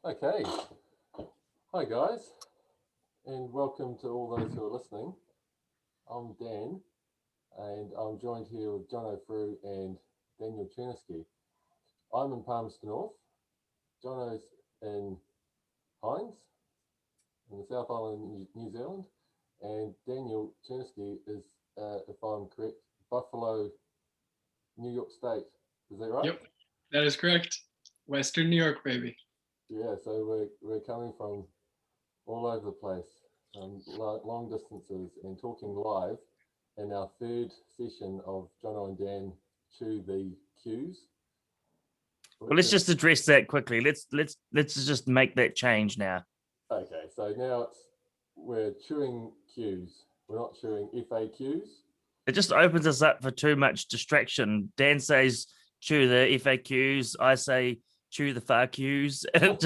Okay. Hi, guys, and welcome to all those who are listening. I'm Dan, and I'm joined here with Jono and Daniel Cherniske. I'm in Palmerston North. Jono's in Hinds, in the South Island, New Zealand, and Daniel Cherniske is, if I'm correct, Buffalo, New York State. Is that right? Yep, that is correct. Western New York, baby. Yeah. So we're coming from all over the place, long distances, and talking live in our third session of Jono and Dan Chew the Cues, Well, which let's is just address that quickly. Let's just make that change now. okay. So now we're chewing cues. We're not chewing FAQs. It just opens us up for too much distraction. Dan says chew the FAQs. I say chew the far cues. It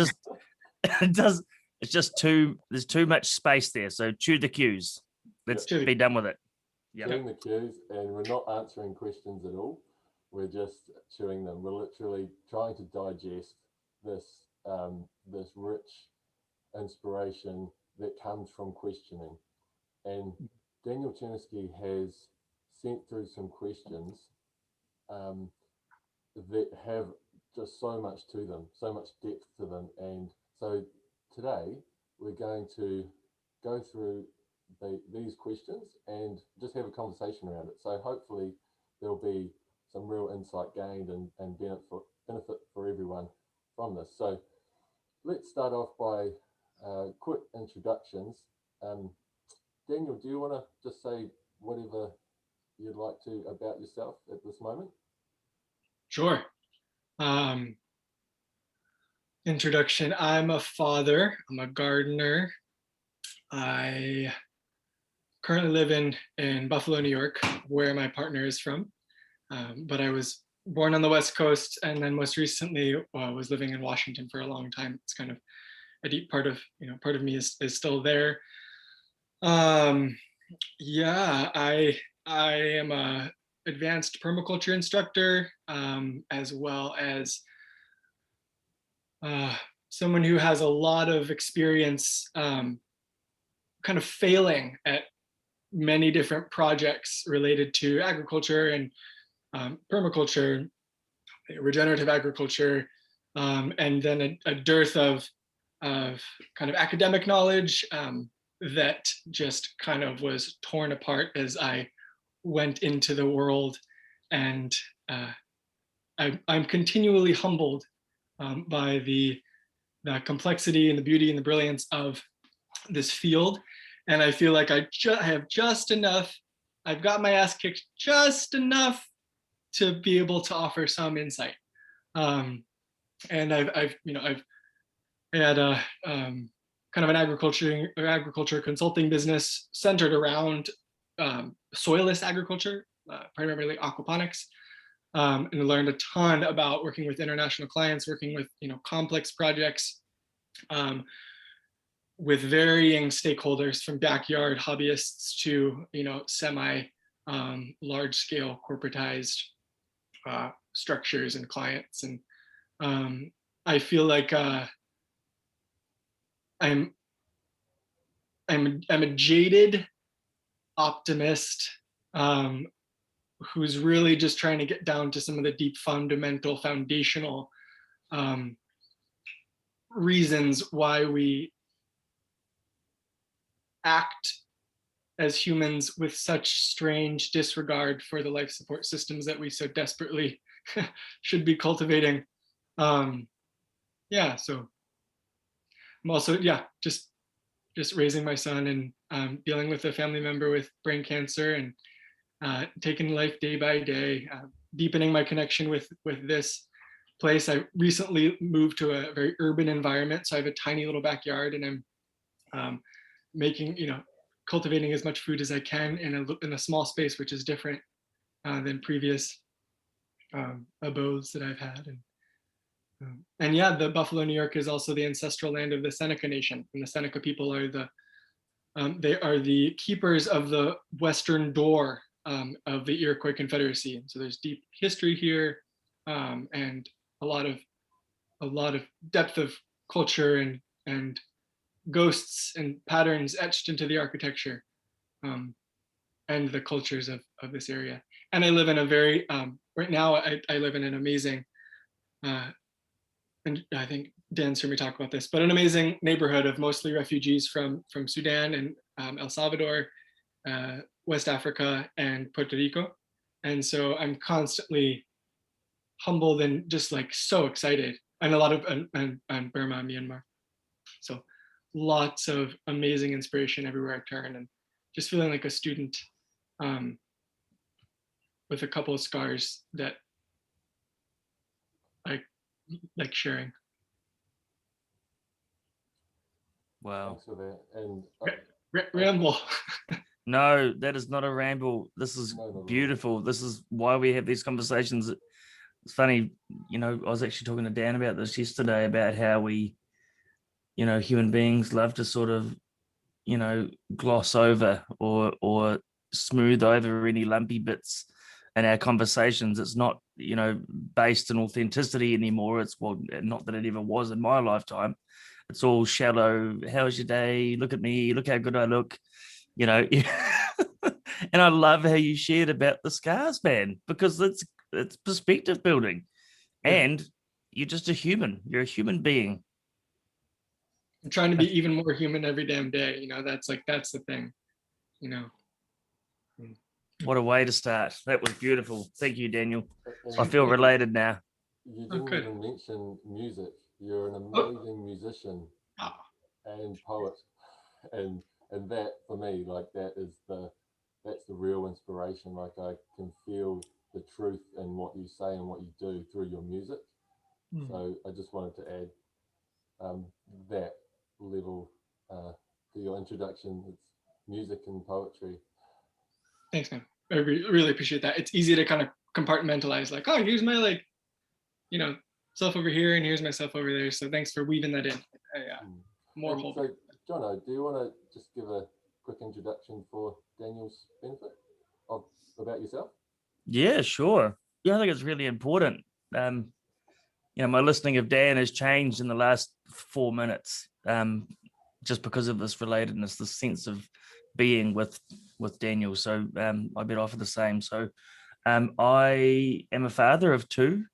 does. It's just too. There's too much space there. So chew the cues. Let's Yep. be done with it. Yeah. Chewing the cues, and we're not answering questions at all. We're just chewing them. We're literally trying to digest this rich inspiration that comes from questioning. And Daniel Cherniske has sent through some questions um, that have just so much to them, so much depth to them. And so today we're going to go through these questions and just have a conversation around it. So hopefully there'll be some real insight gained and benefit for everyone from this. So let's start off by quick introductions. Um, Daniel, do you want to just say whatever you'd like to about yourself at this moment? Sure. Um, Introduction. I'm a father. I'm a gardener. I currently live in Buffalo, New York, where my partner is from. But I was born on the West Coast, and then most recently was living in Washington for a long time. It's kind of a deep part of me is still there. Yeah, I am a advanced permaculture instructor, as well as someone who has a lot of experience kind of failing at many different projects related to agriculture and permaculture, regenerative agriculture, and then a dearth of kind of academic knowledge that just kind of was torn apart as I went into the world. And I'm continually humbled by the complexity and the beauty and the brilliance of this field. And I feel like I have just enough, I've got my ass kicked just enough to be able to offer some insight. And I've had a kind of an agriculture consulting business centered around soilless agriculture, primarily aquaponics, and learned a ton about working with international clients, working with complex projects with varying stakeholders, from backyard hobbyists to semi large scale corporatized structures and clients. And I feel like I'm a jaded optimist who's really just trying to get down to some of the deep fundamental foundational reasons why we act as humans with such strange disregard for the life support systems that we so desperately should be cultivating. Yeah, so I'm also just raising my son and dealing with a family member with brain cancer, and taking life day by day, deepening my connection with this place. I recently moved to a very urban environment, so I have a tiny little backyard, and I'm making cultivating as much food as I can in a small space, which is different than previous abodes that I've had. And yeah, the Buffalo, New York is also the ancestral land of the Seneca Nation, and the Seneca people are they are the keepers of the western door of the Iroquois Confederacy. And so there's deep history here, and a lot of depth of culture and ghosts and patterns etched into the architecture and the cultures of this area. And I live in a very, right now I live in an amazing, and I think Dan's heard me talk about this, but an amazing neighborhood of mostly refugees from Sudan and El Salvador, West Africa, and Puerto Rico. And so I'm constantly humbled and just like so excited, and a lot of and Burma, Myanmar. So lots of amazing inspiration everywhere I turn, and just feeling like a student with a couple of scars that I like sharing. Wow. Thanks for that. And Ramble. No, that is not a ramble. This is No, not at all. beautiful. This is why we have these conversations. It's funny, you know, I was actually talking to Dan about this yesterday, about how we, you know, human beings love to sort of, you know, gloss over or smooth over any lumpy bits in our conversations. It's not, you know, based in authenticity anymore. It's, well, not that it ever was in my lifetime. It's all shallow. How's your day? Look at me. Look how good I look. You know, and I love how you shared about the scars, man, because it's perspective building, and you're just a human. You're a human being. I'm trying to be even more human every damn day. You know, that's the thing, you know. What a way to start. That was beautiful. Thank you, Daniel. and I feel related now. you Oh, didn't good. even mention music. You're an amazing musician Ah, and poet, and that for me, like that's the real inspiration. Like I can feel the truth in what you say and what you do through your music. So I just wanted to add that little to your introduction. It's music and poetry. Thanks, man. I really appreciate that. It's easy to kind of compartmentalize, like, oh, here's my, like, you know, self over here, and here's myself over there. So thanks for weaving that in. More whole. So, Jono, do you want to just give a quick introduction for Daniel's benefit about yourself? Yeah, sure. Yeah, I think it's really important. You know, my listening of Dan has changed in the last 4 minutes, just because of this relatedness, this sense of being with Daniel. So I bet offer the same. So I am a father of two.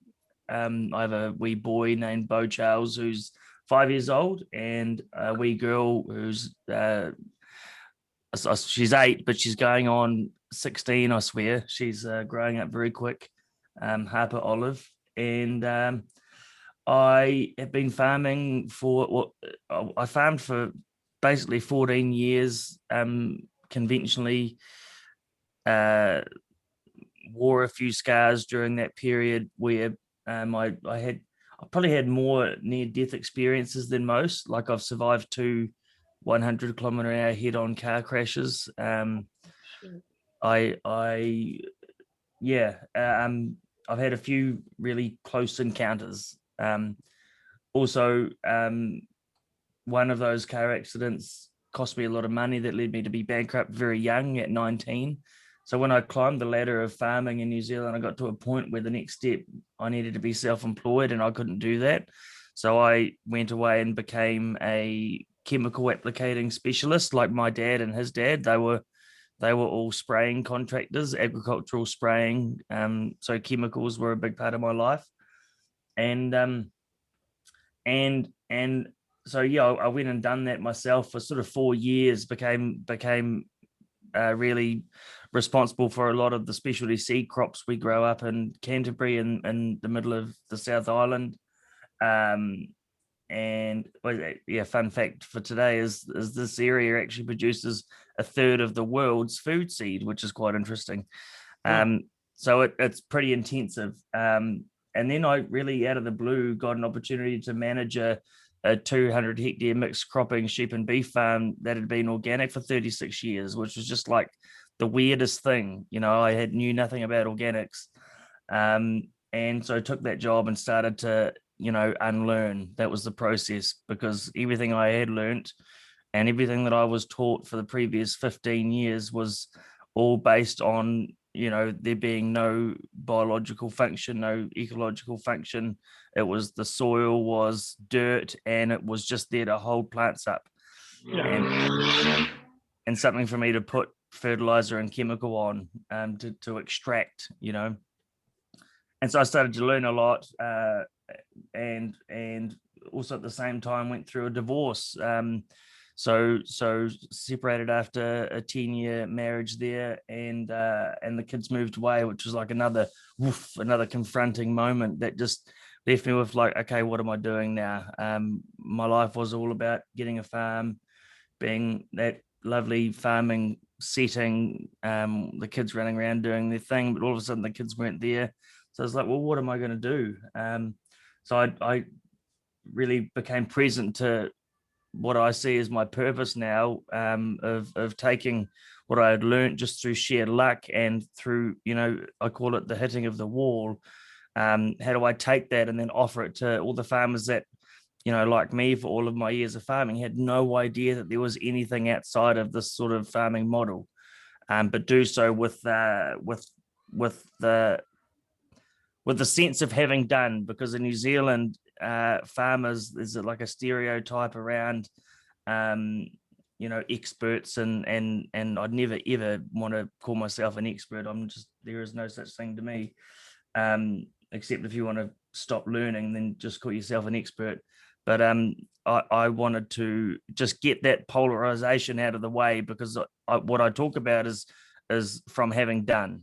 I have a wee boy named Bo Charles, who's 5 years old, and a wee girl who's she's 8, but she's going on 16. I swear, she's growing up very quick. Harper Olive, and I have been farming for I farmed for basically 14 years, conventionally. Wore a few scars during that period where I probably had more near-death experiences than most. Like I've survived 2 100-kilometer-an-hour head-on car crashes. I've had a few really close encounters. Also, one of those car accidents cost me a lot of money that led me to be bankrupt very young at 19. So when I climbed the ladder of farming in New Zealand, I got to a point where the next step, I needed to be self-employed, and I couldn't do that. So I went away and became a chemical applicating specialist, like my dad and his dad. They were all spraying contractors, agricultural spraying. So chemicals were a big part of my life. And so yeah, I went and done that myself for sort of 4 years. Became really responsible for a lot of the specialty seed crops we grow up in Canterbury, in the middle of the South Island. And yeah, fun fact for today is this area actually produces a third of the world's food seed, which is quite interesting. So it's pretty intensive. And then I really, out of the blue, got an opportunity to manage a 200 hectare mixed cropping sheep and beef farm that had been organic for 36 years, which was just like the weirdest thing. You know, I knew nothing about organics. And so I took that job and started to, you know, unlearn. That was the process, because everything I had learnt and everything that I was taught for the previous 15 years was all based on there being no biological function, no ecological function. It was the soil was dirt, and it was just there to hold plants up, and something for me to put fertilizer and chemical on to extract, And so I started to learn a lot, and also at the same time went through a divorce. So separated after a 10-year marriage there, and the kids moved away, which was like another confronting moment that just left me with like, okay, what am I doing now? My life was all about getting a farm, being that lovely farming setting, the kids running around doing their thing, but all of a sudden the kids weren't there. So I was like, well, what am I going to do? So I really became present to what I see as my purpose now, of taking what I had learned just through sheer luck and through, I call it the hitting of the wall. How do I take that and then offer it to all the farmers that, like me, for all of my years of farming, had no idea that there was anything outside of this sort of farming model, but do so with the sense of having done, because in New Zealand, farmers, there's like a stereotype around, experts, and I'd never ever want to call myself an expert. There is no such thing to me, except if you want to stop learning, then just call yourself an expert. But I wanted to just get that polarization out of the way, because what I talk about is from having done,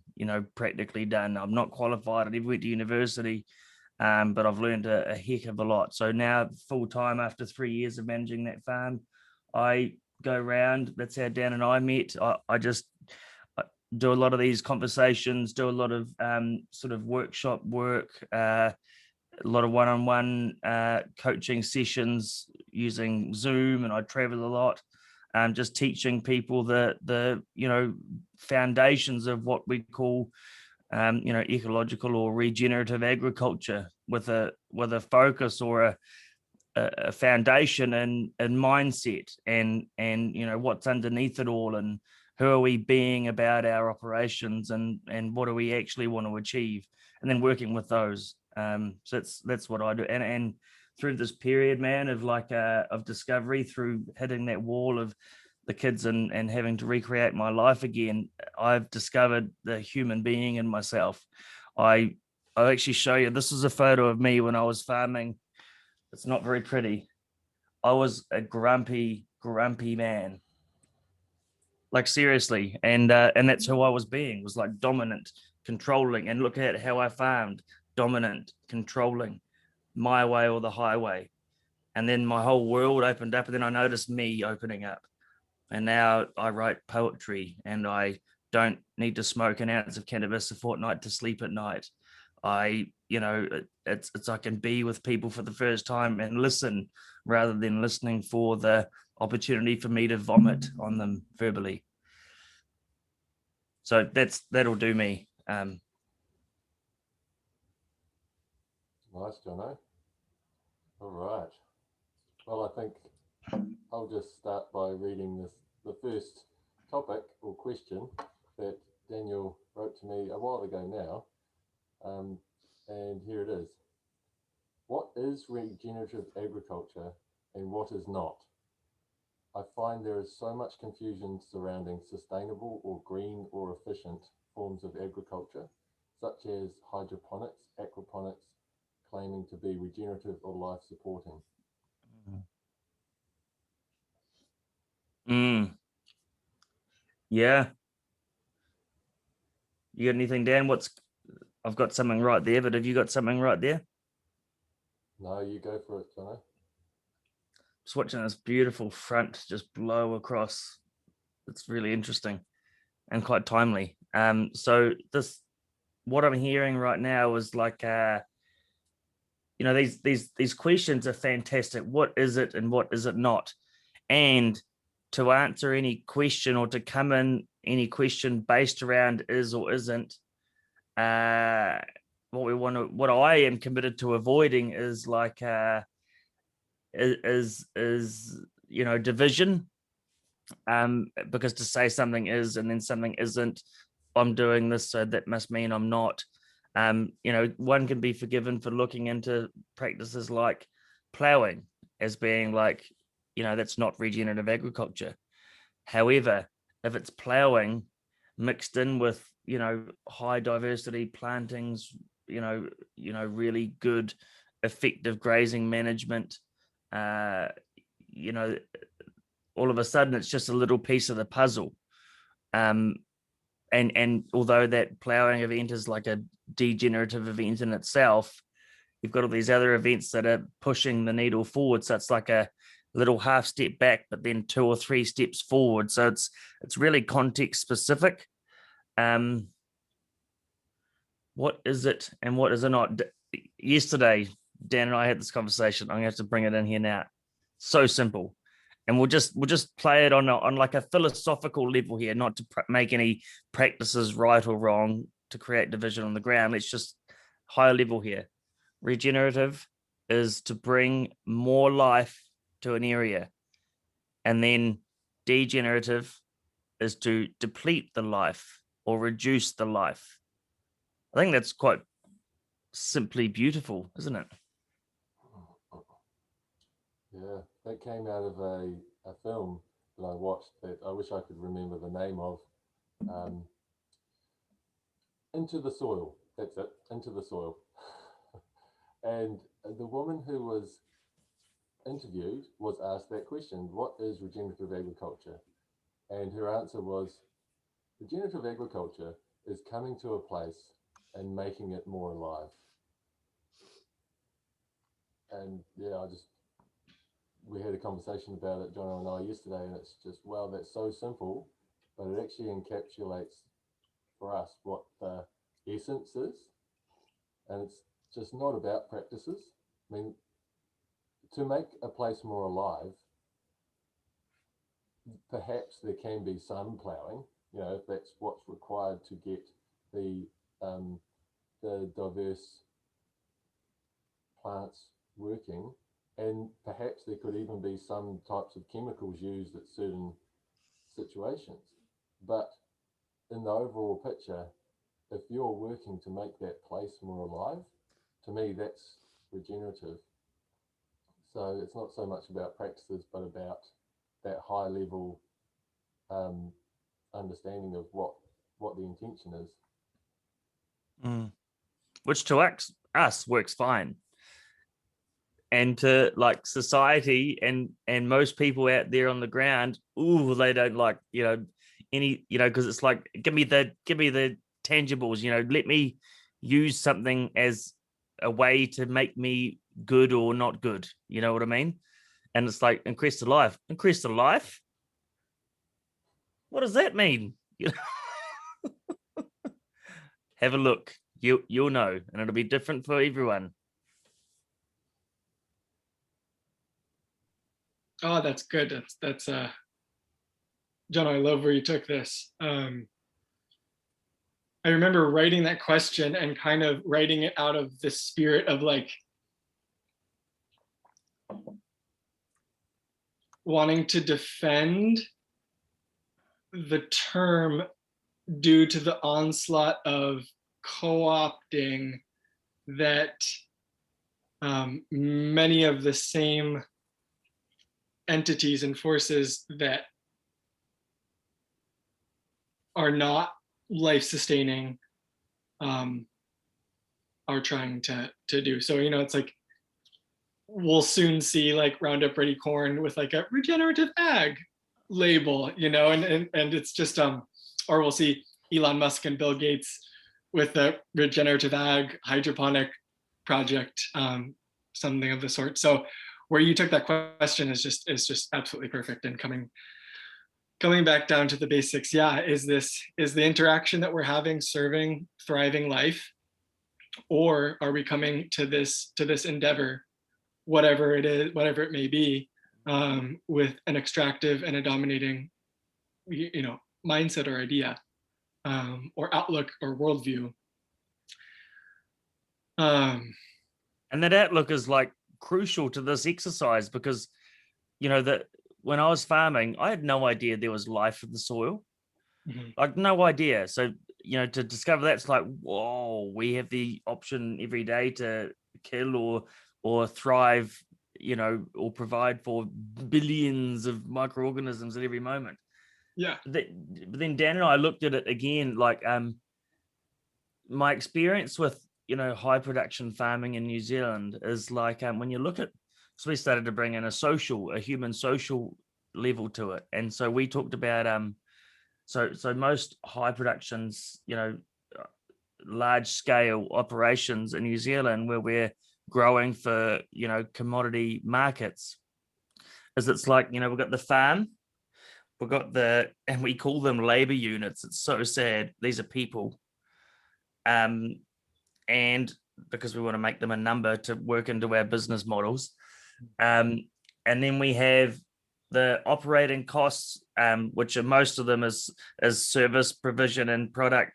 practically done. I'm not qualified. I never went to university, but I've learned a heck of a lot. So now full time, after 3 years of managing that farm, I go around. That's how Dan and I met. I just do a lot of these conversations, do a lot of sort of workshop work, a lot of one-on-one coaching sessions using Zoom, and I travel a lot, just teaching people the foundations of what we call ecological or regenerative agriculture, with a focus or a foundation and mindset, and what's underneath it all, and who are we being about our operations, and what do we actually want to achieve, and then working with those. So that's what I do, and through this period, man, of discovery, through hitting that wall of the kids and having to recreate my life again, I've discovered the human being in myself. I'll actually show you. This is a photo of me when I was farming. It's not very pretty. I was a grumpy man, like seriously, and that's who I was being. Was like dominant, controlling, and look at how I farmed: dominant, controlling, my way or the highway. And then my whole world opened up, and then I noticed me opening up. And now I write poetry, and I don't need to smoke an ounce of cannabis a fortnight to sleep at night. It's I can be with people for the first time and listen, rather than listening for the opportunity for me to vomit on them verbally. So that'll do me. Nice, Jono. All right. Well, I think I'll just start by reading the first topic or question that Daniel wrote to me a while ago now. And here it is. What is regenerative agriculture and what is not? I find there is so much confusion surrounding sustainable or green or efficient forms of agriculture, such as hydroponics, aquaponics, claiming to be regenerative or life supporting. Yeah. You got anything, Dan? I've got something right there, but have you got something right there? No, you go for it, Jono. Just watching this beautiful front just blow across. It's really interesting and quite timely. So what I'm hearing right now is like, these questions are fantastic. What is it and what is it not? And to answer any question, or to come in any question based around is or isn't, what I am committed to avoiding is like division, because to say something is and then something isn't I'm doing this, so that must mean I'm not. One can be forgiven for looking into practices like ploughing as being like, that's not regenerative agriculture. However, if it's ploughing mixed in with, high diversity plantings, really good, effective grazing management, all of a sudden it's just a little piece of the puzzle. And although that ploughing event is like a degenerative event in itself, you've got all these other events that are pushing the needle forward. So it's like a little half step back, but then 2 or 3 steps forward. So it's really context specific. What is it and what is it not? Yesterday, Dan and I had this conversation. I'm gonna have to bring it in here now. So simple. And we'll just play it on like a philosophical level here, not to make any practices right or wrong to create division on the ground. Let's just high level here. Regenerative is to bring more life to an area, and then degenerative is to deplete the life or reduce the life. I think that's quite simply beautiful, isn't it? Yeah, that came out of a film that I watched that I wish I could remember the name of. Into the Soil. That's it, Into the Soil. And the woman who was interviewed was asked that question, what is regenerative agriculture? And her answer was, regenerative agriculture is coming to a place and making it more alive. And yeah, we had a conversation about it, Jono and I, yesterday, and it's just, wow, that's so simple, but it actually encapsulates for us what the essence is. And it's just not about practices. I mean, to make a place more alive, perhaps there can be some ploughing, if that's what's required to get the diverse plants working. And perhaps there could even be some types of chemicals used at certain situations. But in the overall picture, if you're working to make that place more alive, to me, that's regenerative. So it's not so much about practices, but about that high level understanding of what the intention is. Which to us works fine. And to like society and most people out there on the ground, they don't like, any, because it's like, give me the tangibles, let me use something as a way to make me good or not good. You know what I mean? And it's like, increase the life. What does that mean? Have a look. You'll know, and it'll be different for everyone. Oh, that's good. That's John, I love where you took this. I remember writing that question and kind of writing it out of the spirit of like wanting to defend the term due to the onslaught of co-opting that many of the same entities and forces that are not life-sustaining are trying to do. So, it's like we'll soon see like Roundup Ready corn with like a regenerative ag label, and it's just or we'll see Elon Musk and Bill Gates with the regenerative ag hydroponic project, something of the sort. So where you took that question is just absolutely perfect. And coming back down to the basics, is the interaction that we're having serving thriving life, or are we coming to this endeavor, whatever it is, whatever it may be, with an extractive and a dominating mindset or idea, or outlook or worldview. And that outlook is like crucial to this exercise, because that when I was farming, I had no idea there was life in the soil. Like no idea. So to discover that's like, whoa, we have the option every day to kill or thrive, or provide for billions of microorganisms at every moment. Yeah. But then Dan and I looked at it again, like my experience with high production farming in New Zealand is like when you look at, so we started to bring in a human social level to it, and so we talked about so most high productions, large scale operations in New Zealand where we're growing for commodity markets, is it's like we've got the farm, we've got and we call them labor units. It's so sad. These are people. And because we want to make them a number to work into our business models. And then we have the operating costs, which are most of them is service provision and product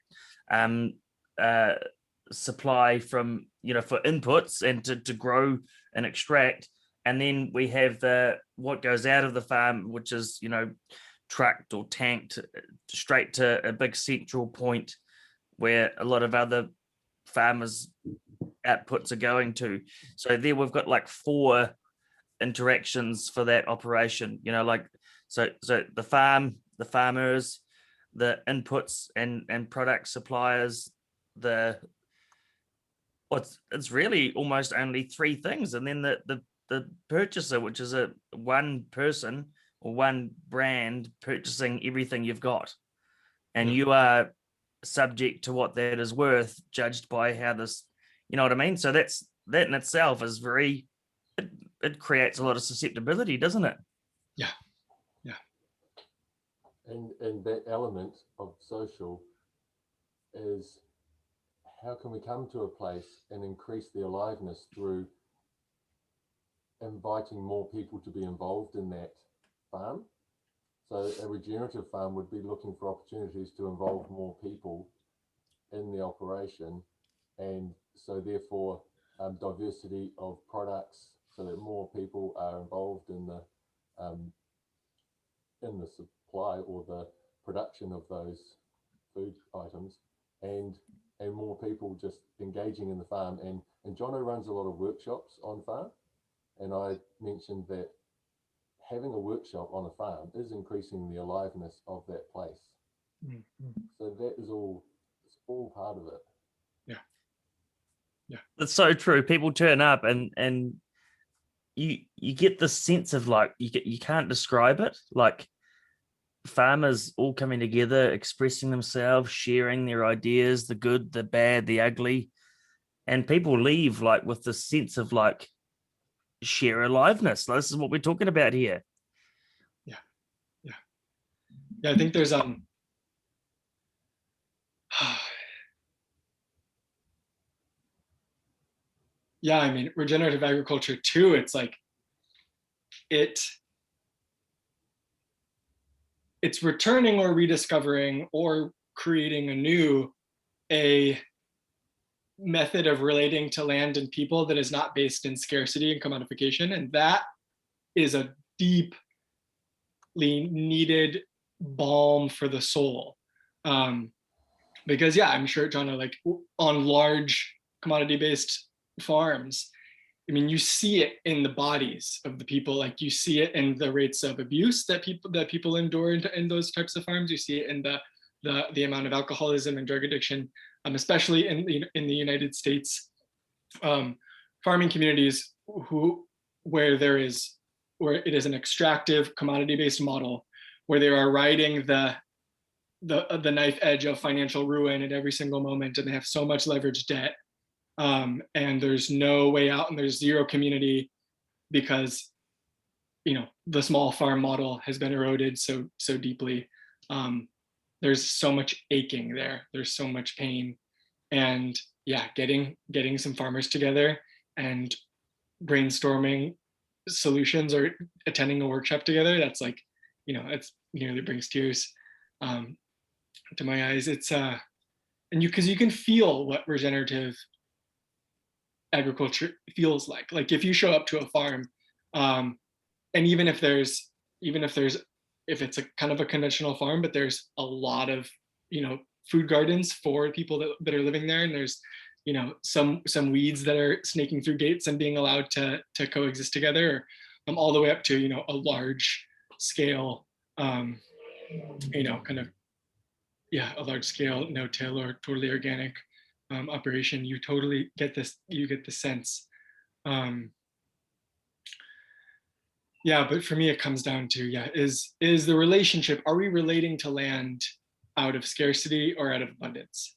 supply from, for inputs and to grow and extract. And then we have what goes out of the farm, which is, trucked or tanked straight to a big central point where a lot of other farmers' outputs are going to. So there we've got like 4 interactions for that operation, so the farm, the farmers, the inputs and product suppliers, it's really almost only 3 things, and then the purchaser, which is one person or one brand purchasing everything you've got, and you are subject to what that is worth, judged by how this, you know what I mean? So that in itself is very, it creates a lot of susceptibility, doesn't it? Yeah. And that element of social is, how can we come to a place and increase the aliveness through inviting more people to be involved in that farm? So a regenerative farm would be looking for opportunities to involve more people in the operation, and so therefore diversity of products, so that more people are involved in the supply or the production of those food items, and more people just engaging in the farm. And Jono runs a lot of workshops on farm, and I mentioned that having a workshop on a farm is increasing the aliveness of that place. Mm-hmm. So that is it's all part of it. Yeah. That's so true. People turn up and you get this sense of like, you can't describe it, like farmers all coming together, expressing themselves, sharing their ideas, the good, the bad, the ugly, and people leave like with this sense of like sheer aliveness. This is what we're talking about here. Yeah, I think there's yeah, I mean, regenerative agriculture too, it's like it's returning or rediscovering or creating a method of relating to land and people that is not based in scarcity and commodification. And that is a deeply needed balm for the soul. Because yeah, I'm sure, Jono, like on large commodity-based farms, I mean, you see it in the bodies of the people. Like you see it in the rates of abuse that people endure in those types of farms. You see it in the amount of alcoholism and drug addiction, especially in the United States. Farming communities where it is an extractive commodity-based model, where they are riding the knife edge of financial ruin at every single moment, and they have so much leveraged debt, and there's no way out, and there's zero community because the small farm model has been eroded so deeply. There's so much aching there. There's so much pain, and yeah, getting some farmers together and brainstorming solutions or attending a workshop together, that's like, it's nearly brings tears to my eyes. It's and because you can feel what regenerative agriculture feels like if you show up to a farm, and even if it's a kind of a conventional farm, but there's a lot of food gardens for people that are living there, and there's some weeds that are snaking through gates and being allowed to coexist together, all the way up to a large scale kind of a large scale no-till or totally organic operation. You totally get this, you get the sense. But for me it comes down to is the relationship, are we relating to land out of scarcity or out of abundance?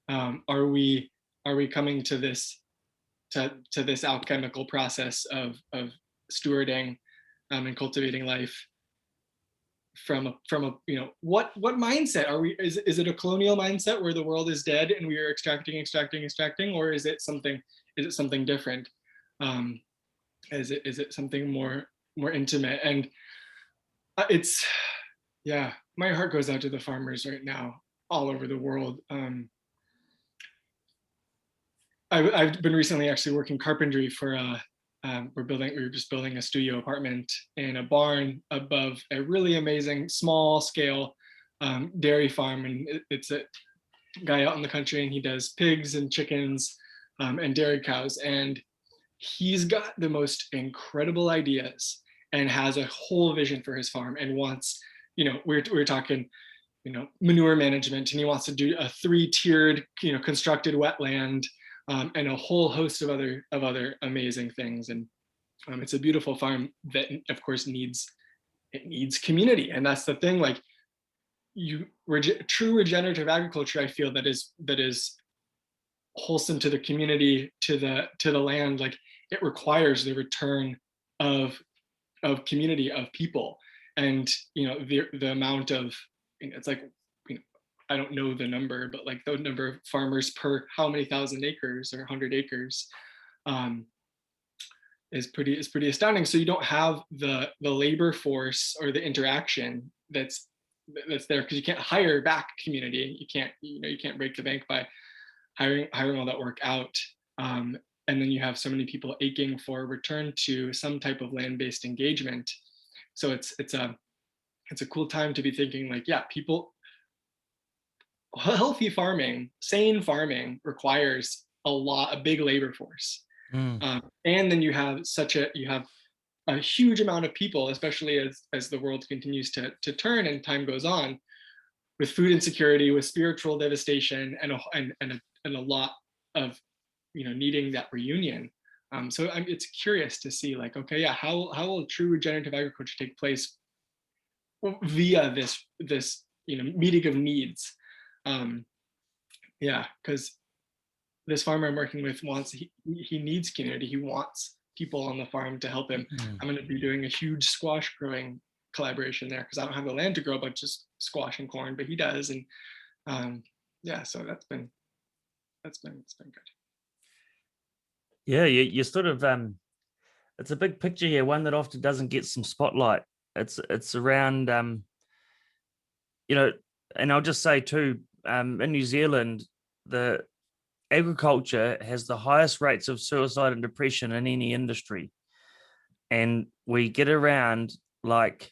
Are we coming to this alchemical process of stewarding and cultivating life from a what mindset are we? Is it a colonial mindset where the world is dead and we are extracting, or is it something different? Is it something more intimate? And it's my heart goes out to the farmers right now all over the world. I've been recently actually working carpentry for we're just building a studio apartment in a barn above a really amazing small scale dairy farm, and it's a guy out in the country, and he does pigs and chickens and dairy cows, and he's got the most incredible ideas and has a whole vision for his farm, and wants, we're talking manure management, and he wants to do a 3-tiered constructed wetland, and a whole host of other amazing things. And it's a beautiful farm that of course needs community. And that's the thing, like true regenerative agriculture, I feel that is wholesome to the community, to the land. Like it requires the return of community, of people. And the amount of, it's like, I don't know the number, but like the number of farmers per how many thousand acres or 100 acres is pretty astounding. So you don't have the labor force or the interaction that's there, because you can't hire back community. You can't break the bank by hiring all that work out. And then you have so many people aching for return to some type of land-based engagement. So it's a cool time to be thinking like, people. Healthy farming, sane farming requires a big labor force. And then you have a huge amount of people, especially as the world continues to turn and time goes on, with food insecurity, with spiritual devastation, and a lot of needing that reunion. So it's curious to see like, okay, how will true regenerative agriculture take place via this meeting of needs? Because this farmer I'm working with he needs community. He wants people on the farm to help him. I'm going to be doing a huge squash growing collaboration there, because I don't have the land to grow a bunch of squash and corn, but he does. And so it's been good. You sort of it's a big picture here, one that often doesn't get some spotlight. It's around and I'll just say too, in New Zealand, the agriculture has the highest rates of suicide and depression in any industry. And we get around like,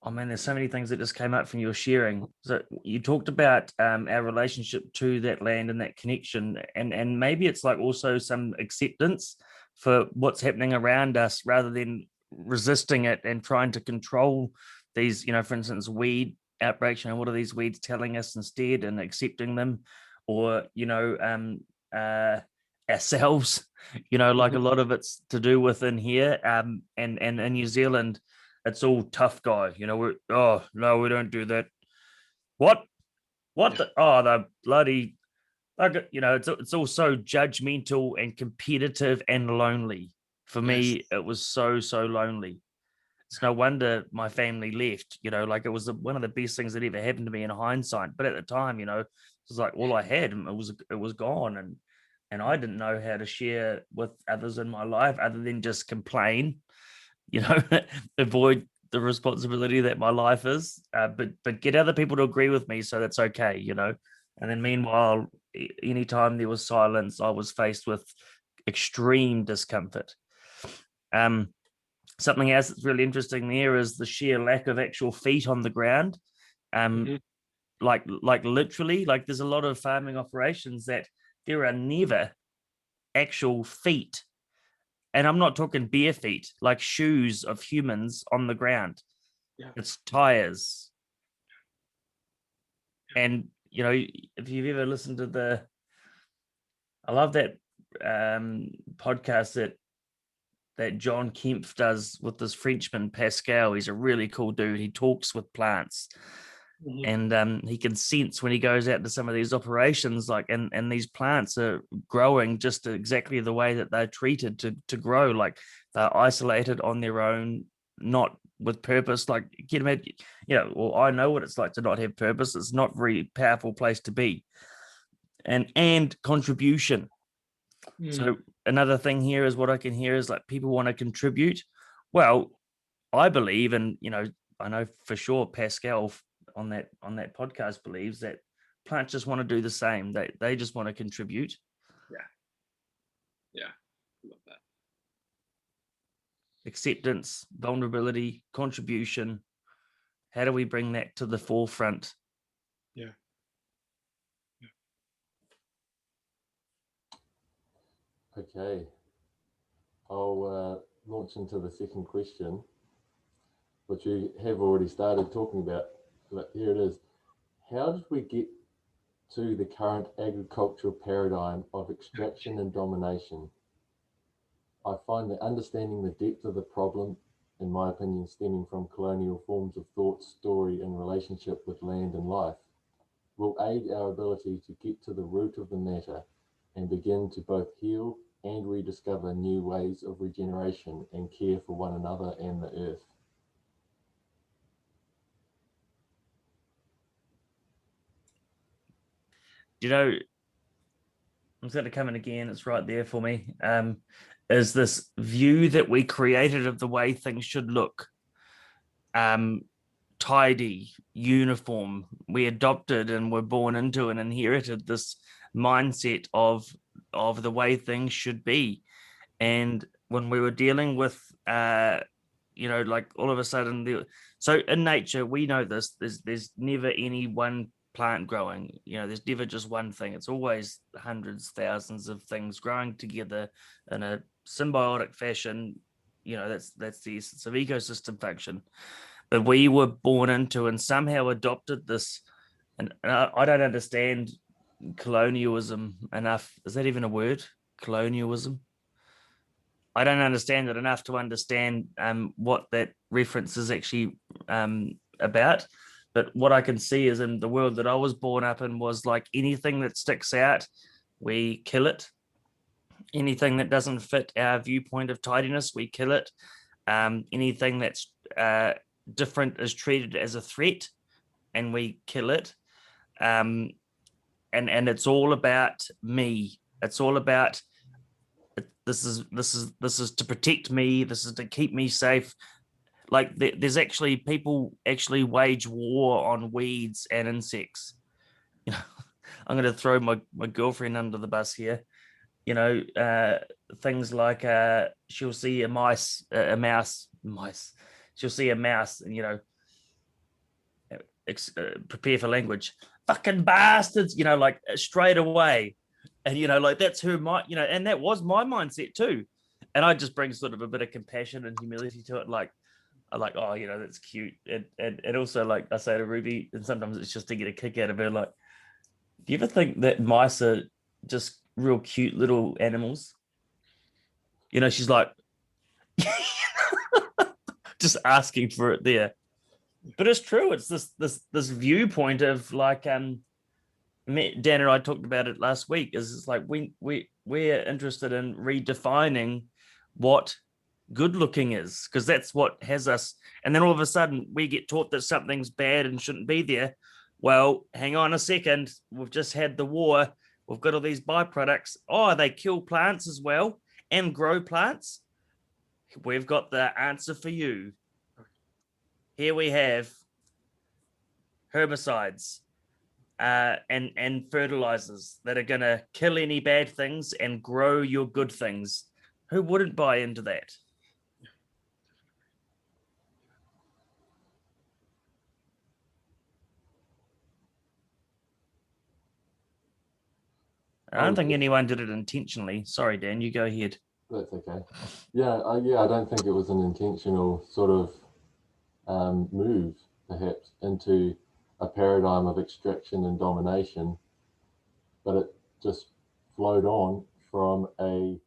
oh man, there's so many things that just came up from your sharing. So you talked about our relationship to that land and that connection, and maybe it's like also some acceptance for what's happening around us, rather than resisting it and trying to control these, for instance, weed outbreaks. What are these weeds telling us instead, and accepting them, or ourselves. Like a lot of it's to do with in here, and in New Zealand, it's all tough guy. We're, oh no, we don't do that. What the bloody, like, it's all so judgmental and competitive and lonely. For me, it was so lonely. It's no wonder my family left. Like it was one of the best things that ever happened to me in hindsight. But at the time, it was like all I had, and it was gone, and I didn't know how to share with others in my life other than just complain. Avoid the responsibility that my life is, but get other people to agree with me, so that's okay. And then meanwhile, anytime there was silence, I was faced with extreme discomfort. Something else that's really interesting there is the sheer lack of actual feet on the ground. like literally, like there's a lot of farming operations that there are never actual feet, and I'm not talking bare feet, like shoes of humans on the ground. Yeah. It's tires. And if you've ever listened to I love that podcast that John Kempf does with this Frenchman Pascal. He's a really cool dude. He talks with plants. And he can sense when he goes out to some of these operations, like, and these plants are growing just exactly the way that they're treated to grow. Like they're isolated on their own, not with purpose. Like, well, I know what it's like to not have purpose. It's not a very powerful place to be. And contribution. So another thing here is what I can hear is like people want to contribute. Well, I believe, and I know for sure Pascal on that podcast believes that plants just want to do the same. They just want to contribute. Yeah, love that. Acceptance, vulnerability, contribution. How do we bring that to the forefront? Yeah. Okay, I'll launch into the second question, which you have already started talking about, but here it is. How did we get to the current agricultural paradigm of extraction and domination? I find that understanding the depth of the problem, in my opinion, stemming from colonial forms of thought, story, and relationship with land and life, will aid our ability to get to the root of the matter and begin to both heal and rediscover new ways of regeneration and care for one another and the earth. I'm going to come in again. It's right there for me. Is this view that we created of the way things should look. Tidy, uniform. We adopted and were born into and inherited this mindset of the way things should be. And when we were dealing with like all of a sudden so in nature, we know this, there's never any one plant growing. There's never just one thing. It's always hundreds, thousands of things growing together in a symbiotic fashion. That's the essence of ecosystem function. But we were born into and somehow adopted this. And I don't understand colonialism enough. Is that even a word? Colonialism? I don't understand it enough to understand what that reference is actually about. But what I can see is in the world that I was born up in was like anything that sticks out, we kill it. Anything that doesn't fit our viewpoint of tidiness, we kill it. Anything that's different is treated as a threat, and we kill it. And it's all about me. It's all about this is to protect me. This is to keep me safe. Like there's actually people actually wage war on weeds and insects. I'm going to throw my girlfriend under the bus here. Things like she'll see a mouse. She'll see a mouse, and prepare for language. Fucking bastards, like straight away. And like that's who and that was my mindset too. And I just bring sort of a bit of compassion and humility to it. Like I like, oh, that's cute. And also, like I say to Ruby, and sometimes it's just to get a kick out of her, like, do you ever think that mice are just real cute little animals? She's like just asking for it there. But it's true. It's this viewpoint of like Dan and I talked about it last week. Is it's like we're interested in redefining what good looking is, because that's what has us. And then all of a sudden we get taught that something's bad and shouldn't be there. Well, hang on a second. We've just had the war. We've got all these byproducts. Oh, they kill plants as well and grow plants. We've got the answer for you. Here we have herbicides and fertilizers that are going to kill any bad things and grow your good things. Who wouldn't buy into that? I don't think anyone did it intentionally. Sorry, Dan, you go ahead. That's okay. Yeah, I don't think it was an intentional sort of move, perhaps, into a paradigm of extraction and domination, but it just flowed on from a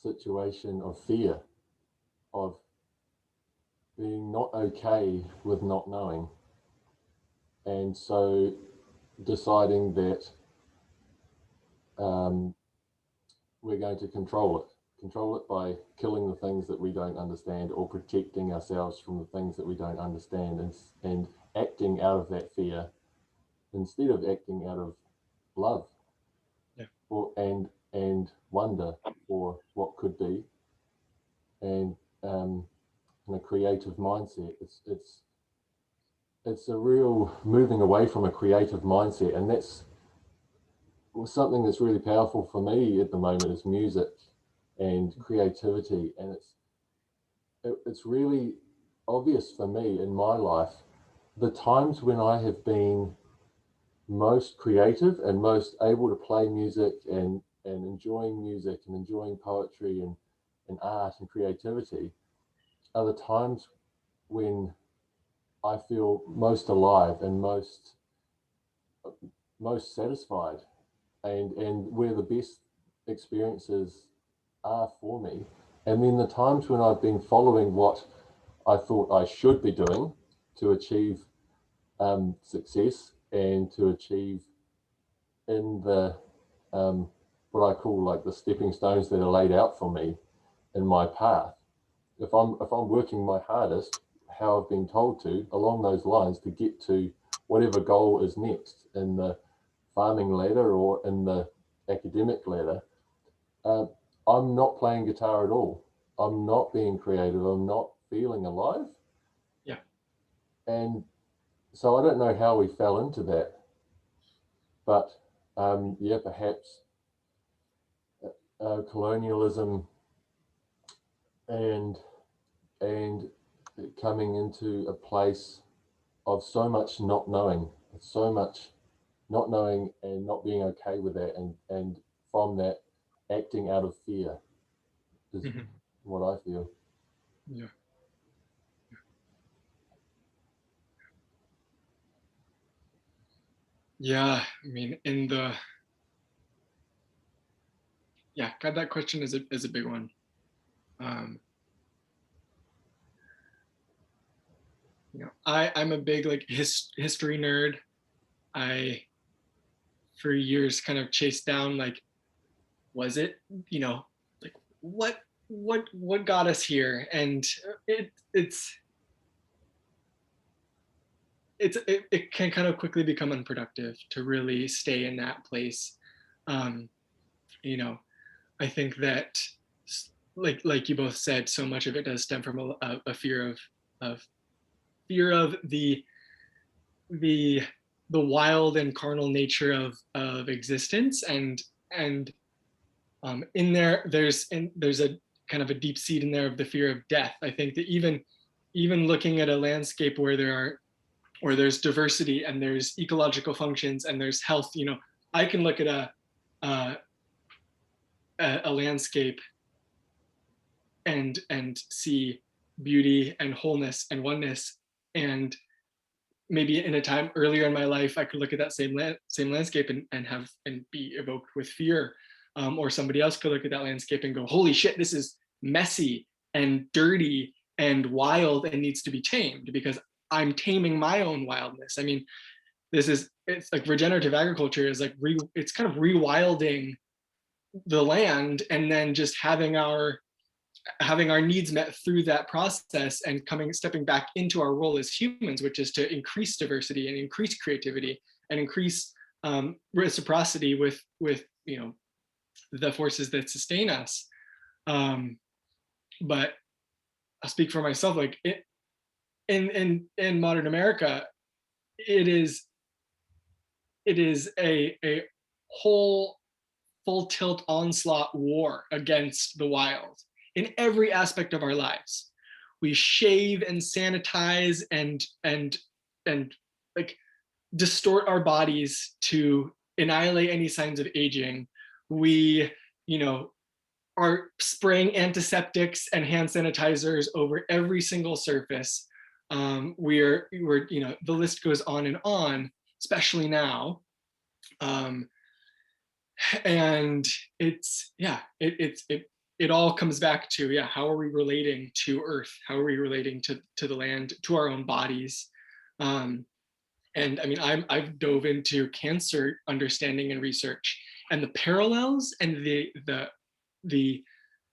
situation of fear, of being not okay with not knowing. And so deciding that we're going to control it by killing the things that we don't understand, or protecting ourselves from the things that we don't understand, and acting out of that fear instead of acting out of love, yeah, and wonder for what could be, and a creative mindset. It's a real moving away from a creative mindset, and that's something that's really powerful for me at the moment, is music and creativity. And it's really obvious for me in my life, the times when I have been most creative and most able to play music and enjoying music and enjoying poetry and art and creativity, are the times when I feel most alive and most satisfied, and where the best experiences are for me. And then the times when I've been following what I thought I should be doing to achieve success, and to achieve in the what I call like the stepping stones that are laid out for me in my path. If I'm working my hardest, how I've been told to, along those lines, to get to whatever goal is next in the farming ladder or in the academic ladder, I'm not playing guitar at all. I'm not being creative. I'm not feeling alive. yeah, And so I don't know how we fell into that, but yeah, perhaps colonialism and coming into a place of so much not knowing, so much not knowing and not being okay with that, and from that acting out of fear is what I feel. yeah. Yeah, I mean, God, that question is a big one. I'm a big like history nerd. I for years kind of chased down like, was it, like what got us here? And it can kind of quickly become unproductive to really stay in that place. um I think that, like you both said, so much of it does stem from a fear of fear of the wild and carnal nature of existence, and in there's a kind of a deep seed in there of the fear of death. I think that even looking at a landscape where there's diversity and there's ecological functions and there's health, I can look at a landscape and see beauty and wholeness and oneness. And maybe in a time earlier in my life, I could look at that same landscape and be evoked with fear. Or somebody else could look at that landscape and go, holy shit, this is messy and dirty and wild and needs to be tamed, because I'm taming my own wildness. I mean, it's like regenerative agriculture is like it's kind of rewilding the land, and then just having our needs met through that process, and stepping back into our role as humans, which is to increase diversity and increase creativity and increase reciprocity with the forces that sustain us. But I'll speak for myself, like in modern America, it is a whole full tilt onslaught war against the wild in every aspect of our lives. We shave and sanitize and like distort our bodies to annihilate any signs of aging. We, are spraying antiseptics and hand sanitizers over every single surface. We're, the list goes on, especially now. And it all comes back to, how are we relating to Earth? How are we relating to the land, to our own bodies? And I mean, I've dove into cancer understanding and research, and the parallels and the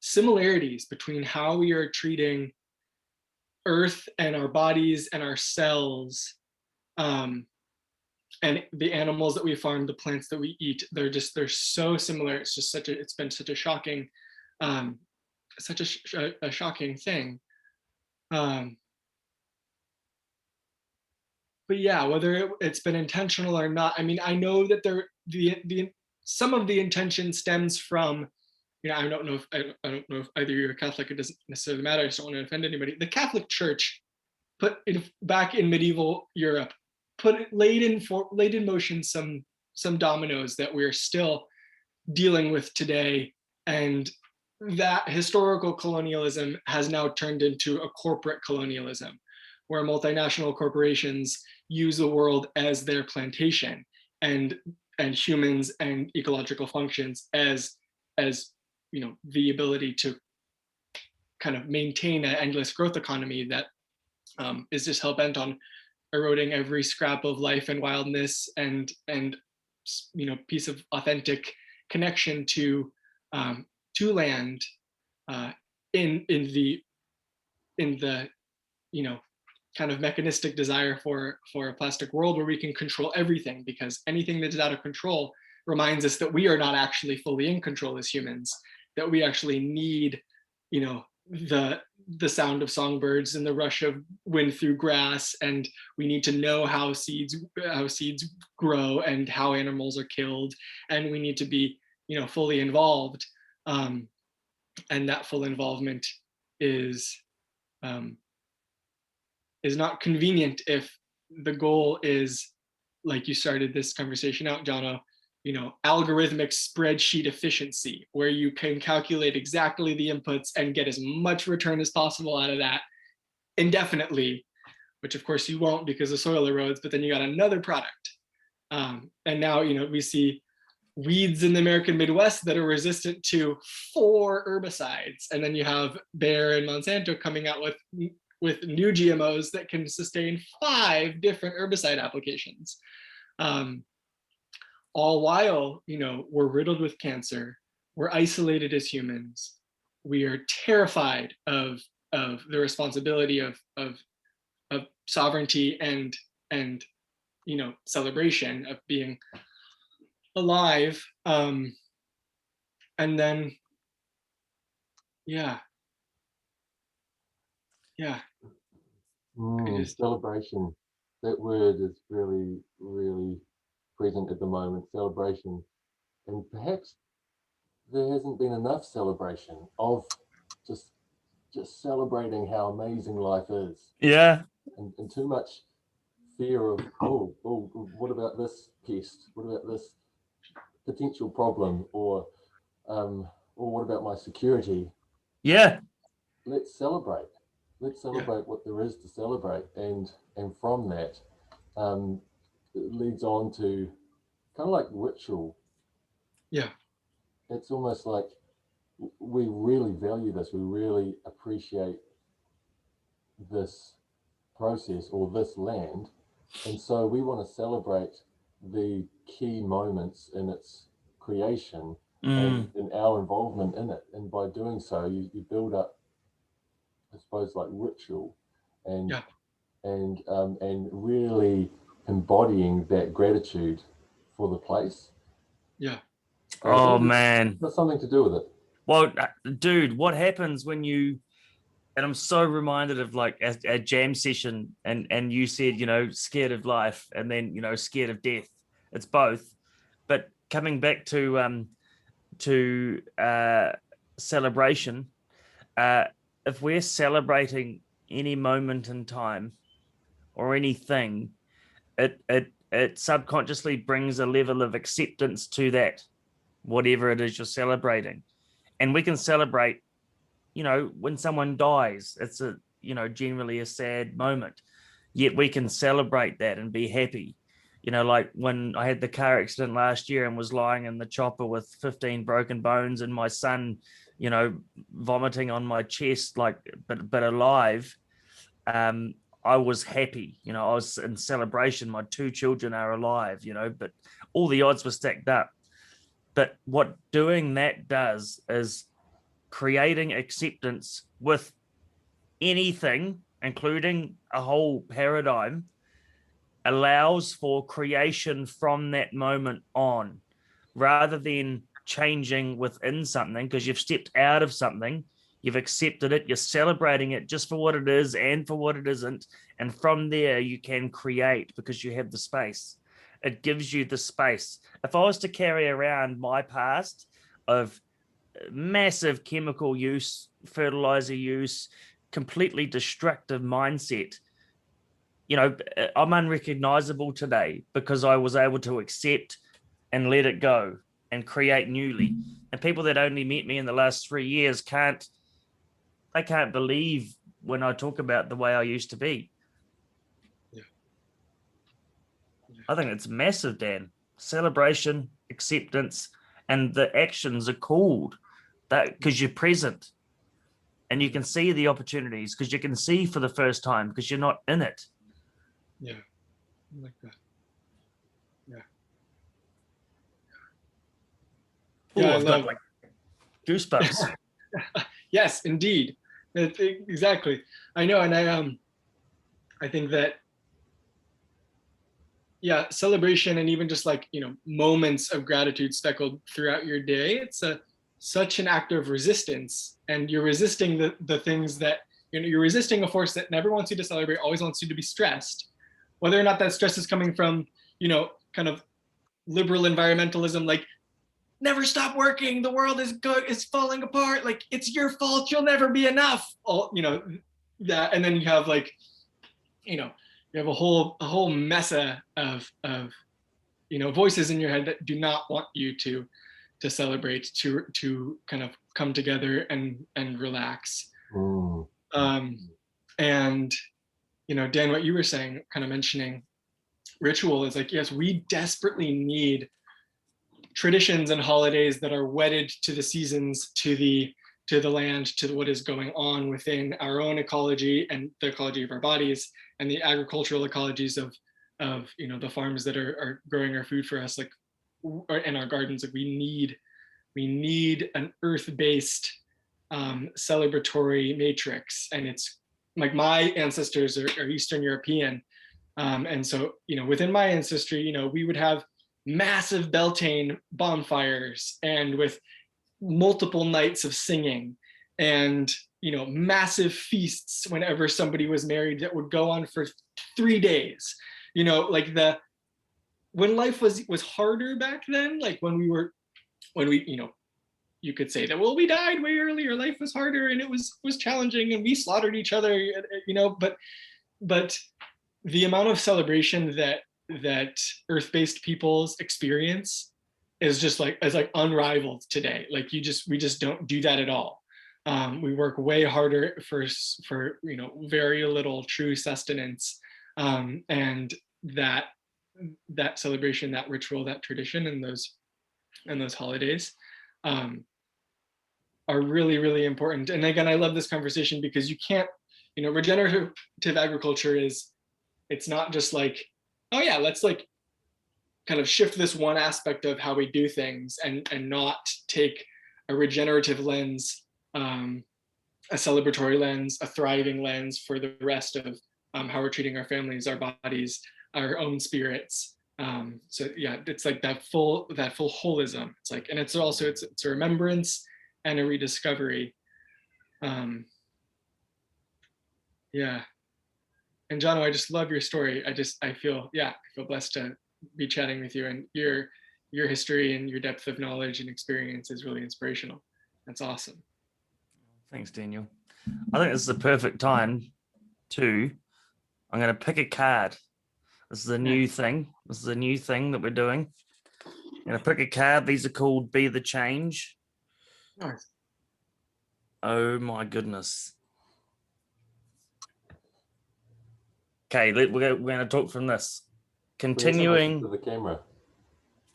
similarities between how we are treating Earth and our bodies and our cells, and the animals that we farm, the plants that we eat, they're so similar. It's just it's been such a shocking, a shocking thing. But yeah, whether it's been intentional or not, I mean, I know that some of the intention stems from, I don't know if either you're a Catholic, it doesn't necessarily matter, I just don't want to offend anybody. The Catholic Church back in medieval Europe, laid in motion some dominoes that we're still dealing with today, and that historical colonialism has now turned into a corporate colonialism, where multinational corporations use the world as their plantation, and humans and ecological functions as the ability to kind of maintain an endless growth economy that is just hell-bent on eroding every scrap of life and wildness and piece of authentic connection to land, in the kind of mechanistic desire for a plastic world where we can control everything, because anything that is out of control reminds us that we are not actually fully in control as humans, that we actually need the sound of songbirds and the rush of wind through grass, and we need to know how seeds grow and how animals are killed, and we need to be fully involved, and that full involvement is not convenient if the goal is, like you started this conversation out, Jono, algorithmic spreadsheet efficiency, where you can calculate exactly the inputs and get as much return as possible out of that indefinitely, which of course you won't because the soil erodes, but then you got another product. And now, we see weeds in the American Midwest that are resistant to 4 herbicides. And then you have Bayer and Monsanto coming out with new GMOs that can sustain 5 different herbicide applications. All while, we're riddled with cancer, we're isolated as humans, we are terrified of the responsibility of sovereignty and celebration of being alive, and then Celebration, that word is really, really present at the moment, celebration. And perhaps there hasn't been enough celebration of just celebrating how amazing life is. Yeah. And too much fear of, oh, what about this pest? What about this potential problem? Or what about my security? Yeah. Let's celebrate. Let's celebrate what there is to celebrate. And from that, it leads on to kind of like ritual. Yeah. It's almost like we really value this. We really appreciate this process or this land. And so we want to celebrate the key moments in its creation and our involvement in it. And by doing so, you build up, I suppose, like ritual and really embodying that gratitude for the place. Yeah. Oh man, got something to do with it. Well, dude, what happens when you, and I'm so reminded of like a jam session, and you said, scared of life, and then, scared of death. It's both. But coming back to celebration, if we're celebrating any moment in time or anything, it it subconsciously brings a level of acceptance to that, whatever it is you're celebrating. And we can celebrate, when someone dies, it's generally a sad moment, yet we can celebrate that and be happy. Like when I had the car accident last year and was lying in the chopper with 15 broken bones and my son, vomiting on my chest, but alive. I was happy, I was in celebration. My 2 children are alive, but all the odds were stacked up. But what doing that does is creating acceptance with anything, including a whole paradigm, allows for creation from that moment on, rather than changing within something, because you've stepped out of something, you've accepted it, you're celebrating it just for what it is and for what it isn't. And from there, you can create because you have the space. It gives you the space. If I was to carry around my past of massive chemical use, fertilizer use, completely destructive mindset, I'm unrecognizable today because I was able to accept and let it go and create newly. And people that only met me in the last 3 years can't believe when I talk about the way I used to be. Yeah. I think it's massive, Dan. Celebration, acceptance, and the actions are called that because you're present and you can see the opportunities, because you can see for the first time because you're not in it. Yeah, I like that. Yeah. Yeah, I've got goosebumps. Yes, indeed. Exactly. I know, and I think that, yeah, celebration and even just moments of gratitude speckled throughout your day, it's such an act of resistance, and you're resisting the things that, you're resisting a force that never wants you to celebrate, always wants you to be stressed, whether or not that stress is coming from, kind of liberal environmentalism, like, never stop working, the world is falling apart, like, it's your fault, you'll never be enough, that. And then you have you have a whole mesa of voices in your head that do not want you to celebrate, to kind of come together and relax. And Dan, what you were saying, kind of mentioning ritual, is like, yes, we desperately need traditions and holidays that are wedded to the seasons, to the land, to what is going on within our own ecology and the ecology of our bodies, and the agricultural ecologies of the farms that are growing our food for us, in our gardens. Like, we need an earth-based celebratory matrix. And it's like, my ancestors are Eastern European, and so within my ancestry, we would have massive Beltane bonfires, and with multiple nights of singing, and massive feasts whenever somebody was married that would go on for 3 days. When life was harder back then, like when we you could say that, well, we died way earlier, life was harder and it was challenging and we slaughtered each other, but the amount of celebration that earth-based peoples experience is just unrivaled today. Like, we just don't do that at all. We work way harder for very little true sustenance, and that celebration, that ritual, that tradition, and those holidays are really, really important. And again, I love this conversation because you can't, regenerative agriculture it's not just like, oh yeah, let's kind of shift this one aspect of how we do things and not take a regenerative lens, a celebratory lens, a thriving lens for the rest of how we're treating our families, our bodies, our own spirits. So yeah, it's like that full holism. It's like, and it's also it's a remembrance and a rediscovery. Yeah. And Jono, I just love your story. I feel blessed to be chatting with you, and your history and your depth of knowledge and experience is really inspirational. That's awesome. Thanks, Daniel. I think this is the perfect time I'm going to pick a card. This is a new thing. This is a new thing that we're doing. I'm gonna pick a card. These are called Be the Change. Nice. Oh my goodness. Okay, we're going to talk from this. Continuing to the camera.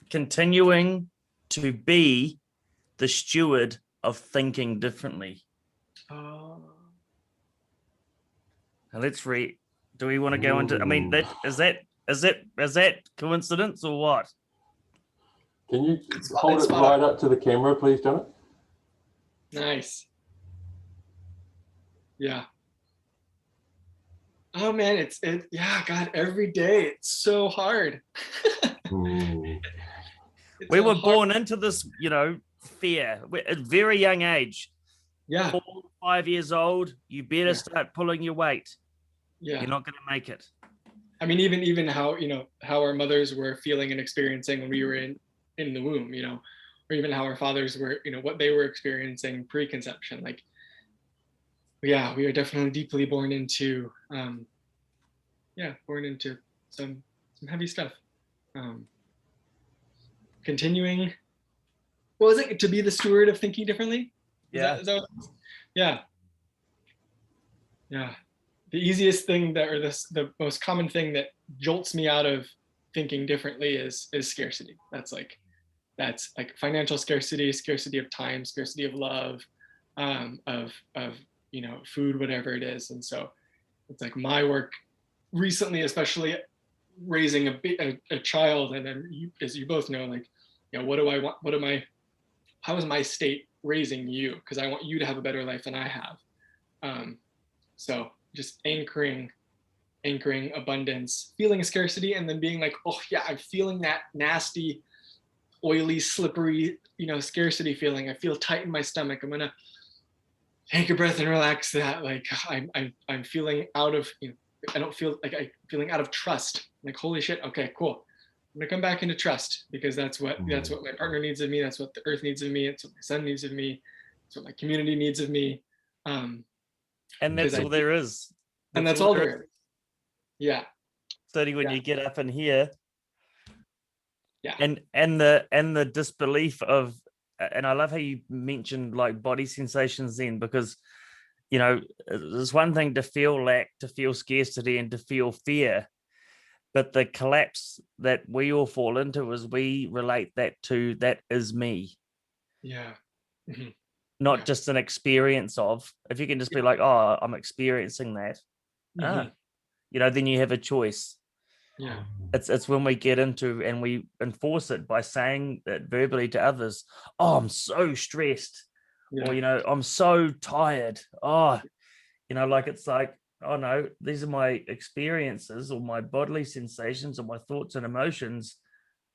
Continuing to be the steward of thinking differently. Oh. Now let's read. Do we want to go into? I mean, is that coincidence or what? Can you hold it right up to the camera, please, Jono? Nice. Yeah. Oh man, yeah, God, every day it's so hard. We were born into this, fear at a very young age. Yeah. 4, 5 years old, you better start pulling your weight. Yeah. You're not going to make it. I mean, even how, how our mothers were feeling and experiencing when we were in the womb, or even how our fathers were, what they were experiencing pre-conception. Like, yeah, we are definitely deeply born into, some heavy stuff. Continuing, what was it? To be the steward of thinking differently? Yeah. Yeah. The easiest thing the most common thing that jolts me out of thinking differently is scarcity. That's like financial scarcity, scarcity of time, scarcity of love, of food, whatever it is. And so it's like my work recently, especially raising a child, and then as you both know, like, what do I want? How is my state raising you? Because I want you to have a better life than I have. So just anchoring abundance, feeling scarcity, and then being like, oh yeah, I'm feeling that nasty, oily, slippery, scarcity feeling. I feel tight in my stomach. I'm gonna take a breath and relax that. Like I'm feeling out of, I don't feel like I'm feeling out of trust. Like, holy shit, okay, cool. I'm gonna come back into trust, because that's what my partner needs of me. That's what the earth needs of me. It's what my son needs of me. It's what my community needs of me. And that's all there is. That's all there is. Yeah. Study when you get up in here. Yeah. And the disbelief of, and I love how you mentioned like body sensations then, because there's one thing to feel lack, to feel scarcity, and to feel fear, but the collapse that we all fall into is we relate that to that is me. Yeah. Mm-hmm. Not just an experience of. If you can just be like, oh, I'm experiencing that. Then you have a choice. Yeah. It's when we get into and we enforce it by saying that verbally to others, oh, I'm so stressed. Or, I'm so tired. Oh, it's like, oh no, these are my experiences or my bodily sensations or my thoughts and emotions.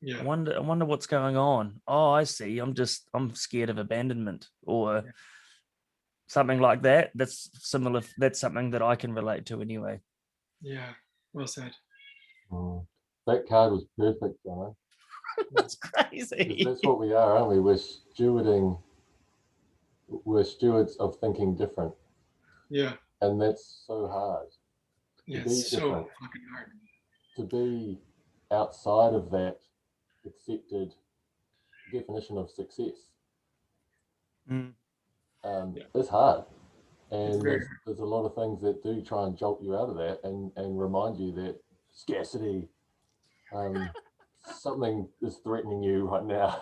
Yeah. I wonder what's going on. Oh, I see. I'm scared of abandonment or something like that. That's similar. That's something that I can relate to anyway. Yeah. Well said. That card was perfect, Jono. That's crazy. That's what we are, aren't we? We're stewards of thinking different. Yeah. And that's so hard. Yeah, it's so fucking hard. To be outside of that accepted definition of success is hard. And there's a lot of things that do try and jolt you out of that and remind you that scarcity, something is threatening you right now.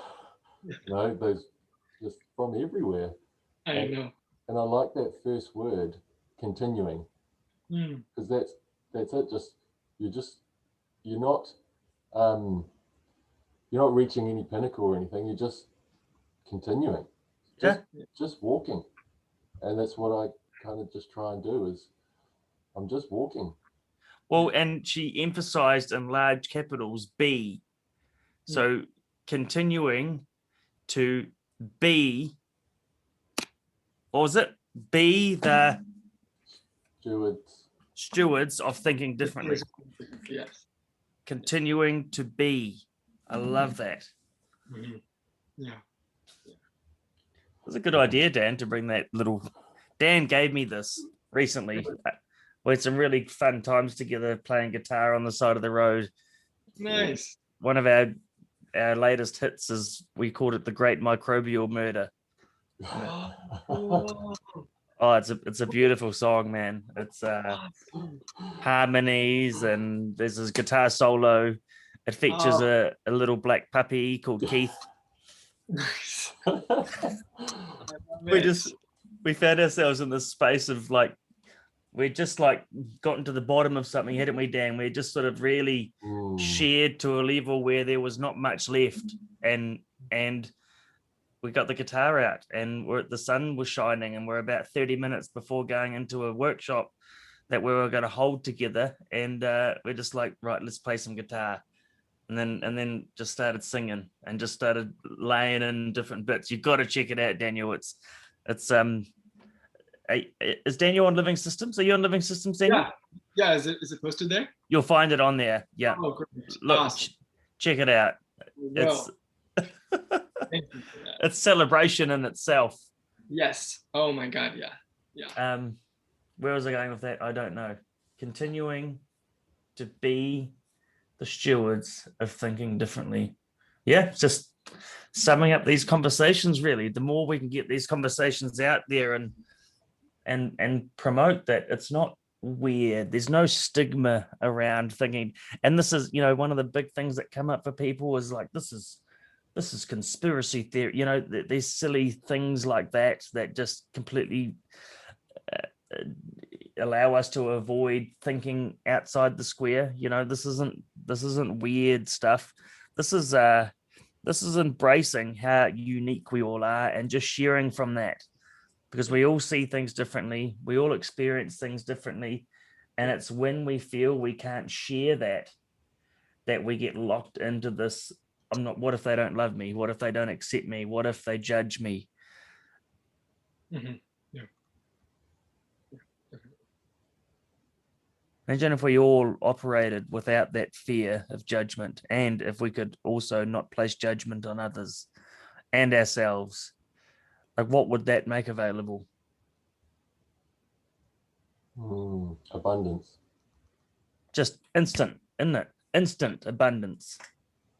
Those just from everywhere. I know. And I like that first word, continuing, because that's it. You're not reaching any pinnacle or anything. You're just continuing, just walking, and that's what I kind of just try and do. Is I'm just walking. Well, and she emphasized in large capitals be. So continuing to be, what was it? Be the stewards of thinking differently. Yes. Continuing to be. I love that. Mm-hmm. Yeah. It was a good idea, Dan, to bring that little. Dan gave me this recently. We had some really fun times together playing guitar on the side of the road. Nice. One of our latest hits is, we called it the Great Microbial Murder. Whoa. Oh, it's a beautiful song, man. It's harmonies, and there's this guitar solo. It features a little black puppy called Keith. Nice. We found ourselves in this space of like, we just like gotten to the bottom of something, hadn't we, Dan? We just sort of really shared to a level where there was not much left, and we got the guitar out, and the sun was shining, and we're about 30 minutes before going into a workshop that we were going to hold together, and we're just like, right, let's play some guitar, and then just started singing and just started laying in different bits. You've got to check it out, Daniel. It's is Daniel on Living Systems? Are you on Living Systems, Daniel? Yeah. Is it posted there? You'll find it on there. Yeah. Oh, great. Look, Awesome. check it out. Well, thank you for that. It's celebration in itself. Yes. Oh my God. Yeah. Where was I going with that? I don't know. Continuing to be the stewards of thinking differently. Yeah, just summing up these conversations, really. The more we can get these conversations out there and promote that, it's not weird. There's no stigma around thinking. And this is, one of the big things that come up for people is like, this is conspiracy theory, there's silly things like that just completely allow us to avoid thinking outside the square. This isn't weird stuff. This is embracing how unique we all are and just sharing from that, because we all see things differently, we all experience things differently, and it's when we feel we can't share that we get locked into this. What if they don't love me? What if they don't accept me? What if they judge me? Mm-hmm. Imagine if we all operated without that fear of judgment, and if we could also not place judgment on others and ourselves. Like, what would that make available? Abundance. Just instant, isn't it? Instant abundance.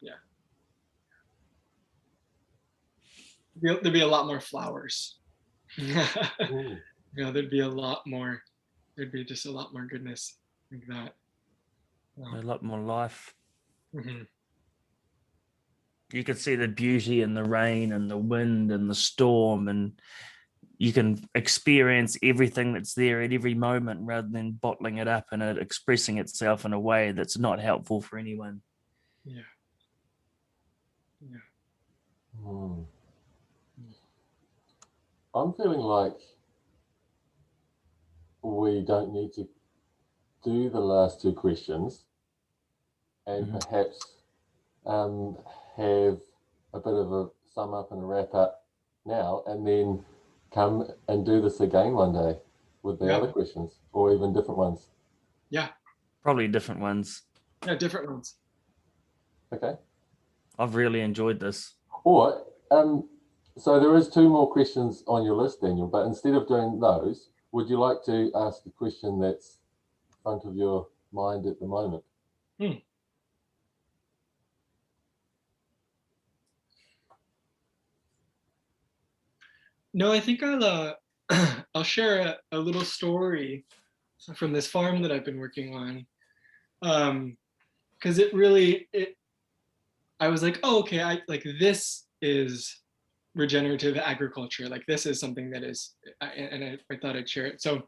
Yeah. There'd be a lot more flowers. There'd be a lot more. There'd be just a lot more goodness like that. A lot more life. Mm-hmm. You could see the beauty in the rain and the wind and the storm, and you can experience everything that's there at every moment rather than bottling it up and it expressing itself in a way that's not helpful for anyone. Yeah. I'm feeling like we don't need to do the last two questions and perhaps have a bit of a sum up and a wrap up now, and then come and do this again one day with the other questions, or even different ones. Yeah. Probably different ones. Yeah, different ones. Okay. I've really enjoyed this. Or, so there is two more questions on your list, Daniel, but instead of doing those, would you like to ask a question that's front of your mind at the moment? No, I think I'll share a little story from this farm that I've been working on, because I was like, oh, okay, this is regenerative agriculture. Like, this is something that is, and I thought I'd share it. So,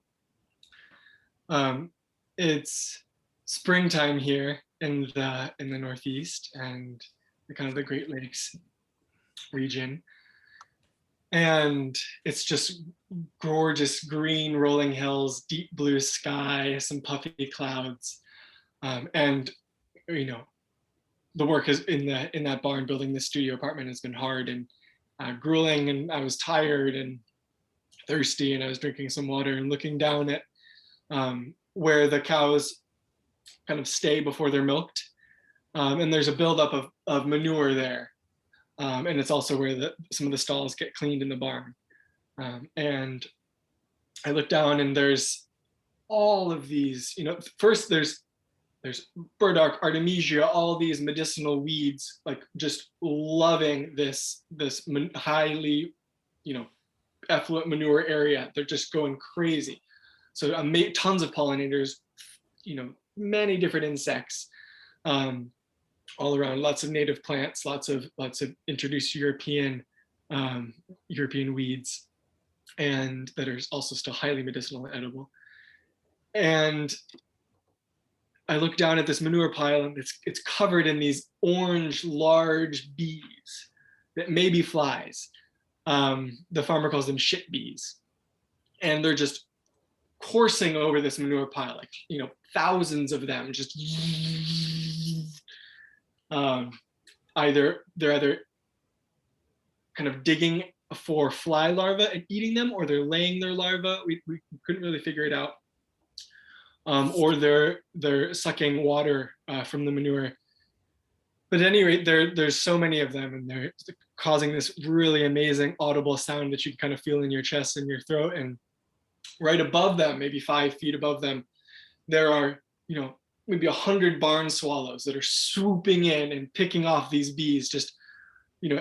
it's springtime here in the Northeast and the Great Lakes region. And it's just gorgeous green rolling hills, deep blue sky, some puffy clouds. And the work is in that barn building the studio apartment has been hard and grueling, and I was tired and thirsty, and I was drinking some water and looking down at where the cows kind of stay before they're milked. And there's a buildup of manure there. And it's also where some of the stalls get cleaned in the barn. And I look down, and there's all of these, first there's burdock, artemisia, all these medicinal weeds, like just loving this highly, effluent manure area. They're just going crazy. So I made tons of pollinators, many different insects, all around, lots of native plants, lots of introduced European weeds, and that are also still highly medicinal and edible. And I look down at this manure pile, and it's covered in these orange, large bees that may be flies. The farmer calls them shit bees. And they're just coursing over this manure pile, like, thousands of them, just they're either kind of digging for fly larvae and eating them, or they're laying their larvae. We couldn't really figure it out. Or they're sucking water from the manure. But at any rate, there's so many of them, and they're causing this really amazing audible sound that you can kind of feel in your chest and your throat. And right above them, maybe 5 feet above them, there are, maybe 100 barn swallows that are swooping in and picking off these bees. Just,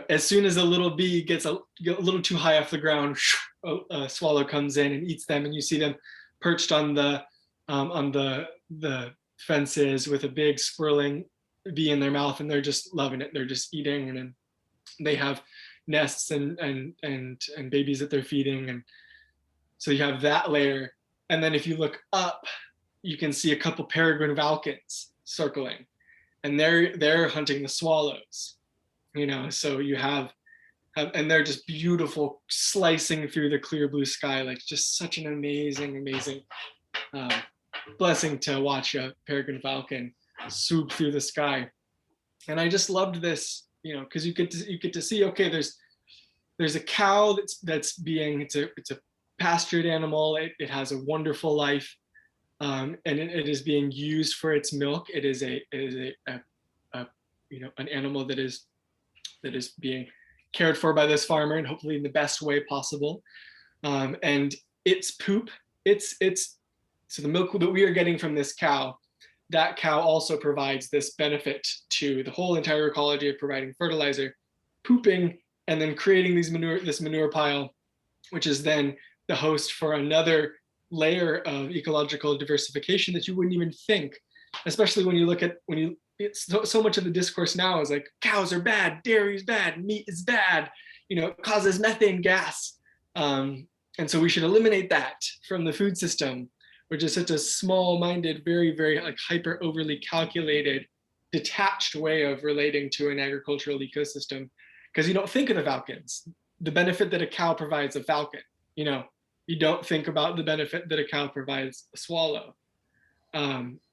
as soon as a little bee gets a little too high off the ground, a swallow comes in and eats them, and you see them perched on the fences with a big swirling bee in their mouth, and they're just loving it. They're just eating, and then they have nests and babies that they're feeding. And so you have that layer. And then if you look up, you can see a couple peregrine falcons circling, and they're hunting the swallows, so you have, and they're just beautiful, slicing through the clear blue sky, like just such an amazing blessing to watch a peregrine falcon swoop through the sky. And I just loved this, because you get to see, okay, there's a cow that's being, it's a pastured animal. It has a wonderful life, and it is being used for its milk. It is an animal that is being cared for by this farmer, and hopefully in the best way possible. And its poop, so the milk that we are getting from this cow, that cow also provides this benefit to the whole entire ecology of providing fertilizer, pooping, and then creating this manure pile, which is then the host for another layer of ecological diversification that you wouldn't even think, especially when you look at, so much of the discourse now is like, cows are bad, dairy is bad, meat is bad, it causes methane gas. And so we should eliminate that from the food system, which is such a small-minded, very, very like hyper overly calculated, detached way of relating to an agricultural ecosystem. Because you don't think of the falcons, the benefit that a cow provides a falcon. You don't think about the benefit that a cow provides a swallow,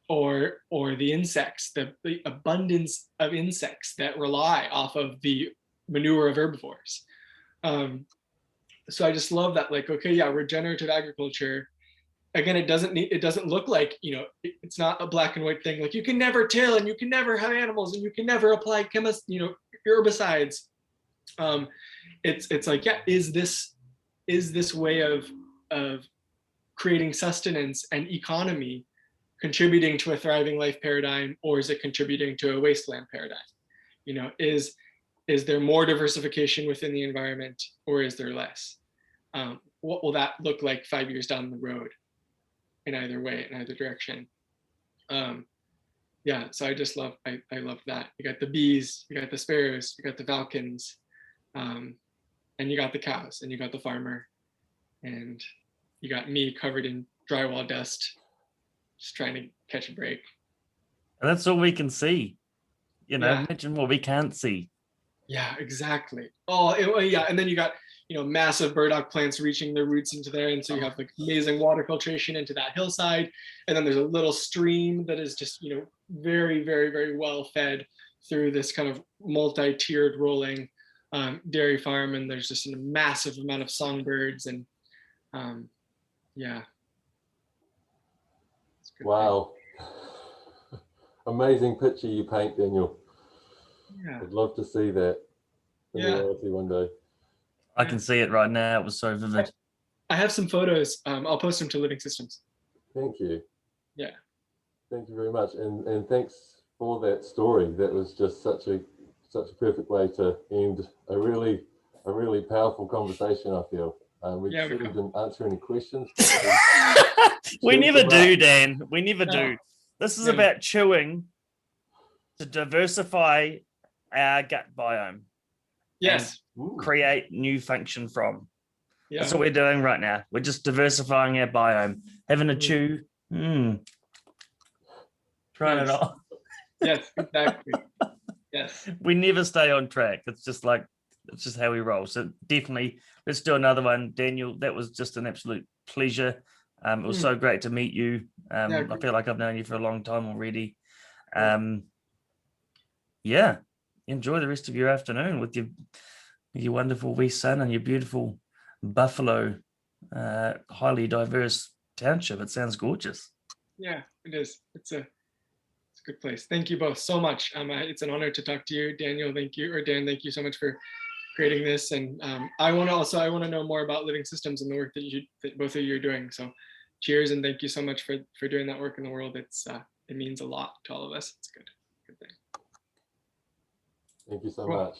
or the insects, the abundance of insects that rely off of the manure of herbivores. So I just love that, like, okay, yeah, regenerative agriculture. Again, it doesn't look like, it's not a black and white thing. Like, you can never till, and you can never have animals, and you can never apply herbicides. It's like, yeah, is this way of creating sustenance and economy contributing to a thriving life paradigm, or is it contributing to a wasteland paradigm? Is there more diversification within the environment, or is there less? What will that look like 5 years down the road? In either way, in either direction. Yeah, so I just love that. You got the bees, you got the sparrows, you got the falcons, and you got the cows, and you got the farmer, and you got me covered in drywall dust, just trying to catch a break. And that's all we can see. Yeah. Imagine what we can't see. Yeah, exactly. Yeah, and then you got massive burdock plants reaching their roots into there, and so you have like amazing water filtration into that hillside, and then there's a little stream that is just very, very, very well fed through this kind of multi-tiered rolling dairy farm, and there's just a massive amount of songbirds, and yeah. Wow. Amazing picture you paint, Daniel. Yeah. I'd love to see that in reality one day. I can see it right now. It was so vivid. I have some photos. I'll post them to Living Systems. Thank you. Yeah. Thank you very much, and thanks for that story. That was just such a perfect way to end a really powerful conversation. I feel we Yeah, sort of didn't answer any questions. We Chewed never them do, up. Dan. We never No. do. This is Yeah. about chewing to diversify our gut biome, Yes. Ooh, create new function from. Yeah. That's what we're doing right now. We're just diversifying our biome, having a Mhm. chew, trying it Nice. on. Yes, exactly. Yes. We never stay on track. It's just how we roll. So definitely, let's do another one, Daniel. That was just an absolute pleasure. It was so great to meet you. I feel like I've known you for a long time already. Yeah, enjoy the rest of your afternoon with your wonderful wee son and your beautiful Buffalo, highly diverse township. It sounds gorgeous. Yeah, it is. It's a good place. Thank you both so much. It's an honor to talk to you, Daniel. Thank you, or Dan. Thank you so much for creating this. And I want to know more about living systems and the work that both of you are doing. So, cheers and thank you so much for doing that work in the world. It means a lot to all of us. It's good thing. thank you so Cool. much.